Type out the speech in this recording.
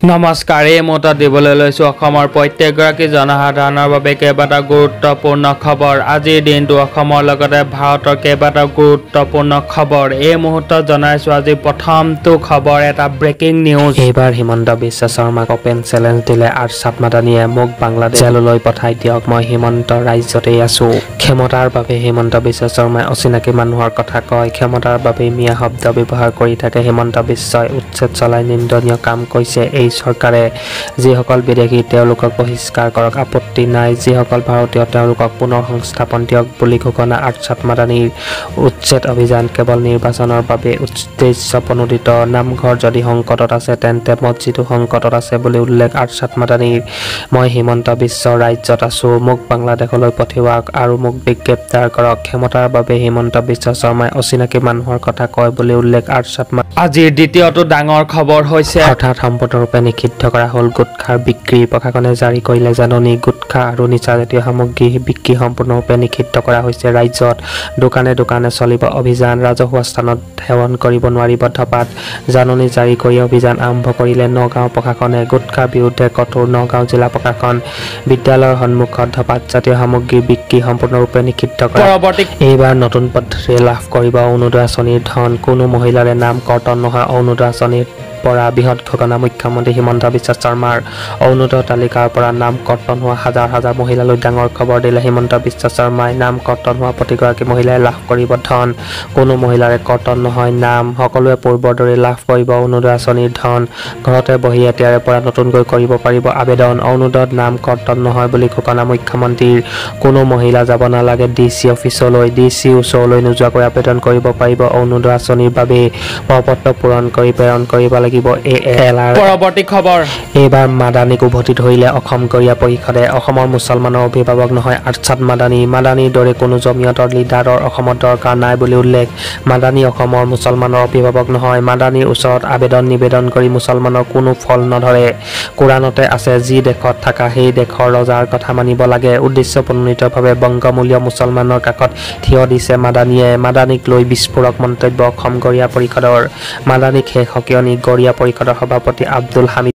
নমস্কাৰ এই মুহূৰ্তত দিবলৈ লৈছোঁ অসমৰ প্ৰত্যেকগৰাকী জনসাধাৰণৰ বাবে কেইবাটাও গুৰুত্বপূৰ্ণ খবৰ। আজিৰ দিনটো অসমৰ লগতে ভাৰতৰ কেইবাটাও গুৰুত্বপূৰ্ণ খবৰ এই মুহূৰ্তত জনাইছোঁ। আজি প্ৰথমটো খবৰ এটা ব্ৰেকিং নিউজ। এইবাৰ হিমন্ত বিশ্ব শৰ্মাক অপেন চেলেঞ্জ দিলে আৰছাদ মাদানীয়ে। মোক বাংলাদেশ জেললৈ পঠাই দিয়ক, মই হিমন্ত ৰাজ্যতেই আছোঁ। ক্ষমতাৰ বাবে হিমন্ত বিশ্ব শৰ্মাই অচিনাকি মানুহৰ কথা কয়। ক্ষমতাৰ বাবে মিয়া শব্দ ব্যৱহাৰ কৰি থাকে হিমন্ত বিশ্বই। উচ্ছেদ চলাই নিন্দনীয় কাম কৰিছে এই চৰকাৰে। যিসকল বিদেশী তেওঁলোকক বহিষ্কাৰ কৰক, আপত্তি নাই। যিসকল ভাৰতীয় তেওঁলোকক পুনৰ সংস্থাপন দিয়ক বুলি ঘোষণা আৰছাদ মাদানীৰ। উচ্ছেদ অভিযান কেৱল নিৰ্বাচনৰ বাবে উদ্দেশ্য প্ৰণোদিত। নামঘৰ যদি সংকটত আছে তেন্তে মছজিদো সংকটত আছে বুলি উল্লেখ আৰছাদ মাদানীৰ। মই হিমন্ত বিশ্ব ৰাজ্যত আছোঁ, মোক বাংলাদেশলৈ পঠিয়াওক আৰু মোক গ্ৰেপ্তাৰ কৰক। ক্ষমতাৰ বাবে হিমন্ত বিশ্ব শৰ্মাই অচিনাকি মানুহৰ কথা কয় বুলি উল্লেখ আৰছাদ মাদানীৰ। আজিৰ দ্বিতীয়টো ডাঙৰ খবৰ হৈছে অৰ্থাৎ সম্পূৰ্ণৰূপে নিষিদ্ধ কৰা হ'ল গুটখাৰ বিক্ৰী। প্ৰশাসনে জাৰি কৰিলে জাননী। গুটখা আৰু নিচাজাতীয় সামগ্ৰী বিক্ৰী সম্পূৰ্ণৰূপে নিষিদ্ধ কৰা হৈছে ৰাজ্যত। দোকানে দোকানে চলিব অভিযান। ৰাজহুৱা স্থানত সেৱন কৰিব নোৱাৰিব ধপাত। জাননী জাৰি কৰি অভিযান আৰম্ভ কৰিলে নগাঁও প্ৰশাসনে। গুটখাৰ বিৰুদ্ধে কঠোৰ নগাঁও জিলা প্ৰশাসন। বিদ্যালয়ৰ সন্মুখত ধপাতজাতীয় সামগ্ৰী বিক্ৰী সম্পূৰ্ণৰূপে নিষিদ্ধ কৰা। এইবাৰ নতুন পদ্ধতিৰে লাভ কৰিব অৰুণোদয় আঁচনিৰ ধন। কোনো মহিলাৰে নাম কৰ্তন নহয় অৰুণোদয় আঁচনিৰ পৰা বৃহৎ ঘটনা মুখ্যমন্ত্ৰী হিমন্ত বিশ্ব শৰ্মাৰ। অৰুণোদয় তালিকাৰ পৰা নাম কৰ্তন হোৱা হাজাৰ হাজাৰ মহিলালৈ ডাঙৰ খবৰ দিলে হিমন্ত বিশ্ব শৰ্মাই। নাম কৰ্তন হোৱা প্ৰতিগৰাকী মহিলাই লাভ কৰিব ধন। কোনো মহিলাৰে কৰ্তন নহয় নাম। সকলোৱে পূৰ্বৰ দৰে লাভ কৰিব অৰুণোদয় আঁচনিৰ ধন। ঘৰতে বহি এতিয়াৰে পৰা নতুনকৈ কৰিব পাৰিব আবেদন। অৰুণোদয়ত নাম কৰ্তন নহয় বুলি ঘোষণা মুখ্যমন্ত্ৰীৰ। কোনো মহিলা যাব নালাগে DC অফিচলৈ। DC ওচৰলৈ নোযোৱাকৈ আবেদন কৰিব পাৰিব অৰুণোদয় আঁচনিৰ বাবে। প্ৰপত্ৰ পূৰণ কৰি প্ৰেৰণ কৰিব লাগিব ALR। পৰৱৰ্তী খবৰ এইবাৰ মাদানীক উভতি ধৰিলে অসম গৰিয়া পৰিষদে। অসমৰ মুছলমানৰ অভিভাৱক নহয় আৰছাদ মাদানী। মাদানীৰ দৰে কোনো জমিয়তৰ লিডাৰৰ অসমত দৰকাৰ নাই বুলি উল্লেখ। মাদানী অসমৰ মুছলমানৰ অভিভাৱক নহয়। মাদানীৰ ওচৰত আবেদন নিবেদন কৰি মুছলমানৰ কোনো ফল নধৰে। কোৰাণতে আছে যি দেশত থাকা সেই দেশৰ ৰজাৰ কথা মানিব লাগে। উদ্দেশ্য প্ৰণোদিতভাৱে বংগমূলীয় মুছলমানৰ কাষত থিয় দিছে মাদানীয়ে। মাদানীক লৈ বিস্ফোৰক মন্তব্য অসম গৰিয়া পৰিষদৰ। মাদানীক শেষ সকিয়নি গৰিয়া পৰিষদৰ সভাপতি আব্দুল হামিদ।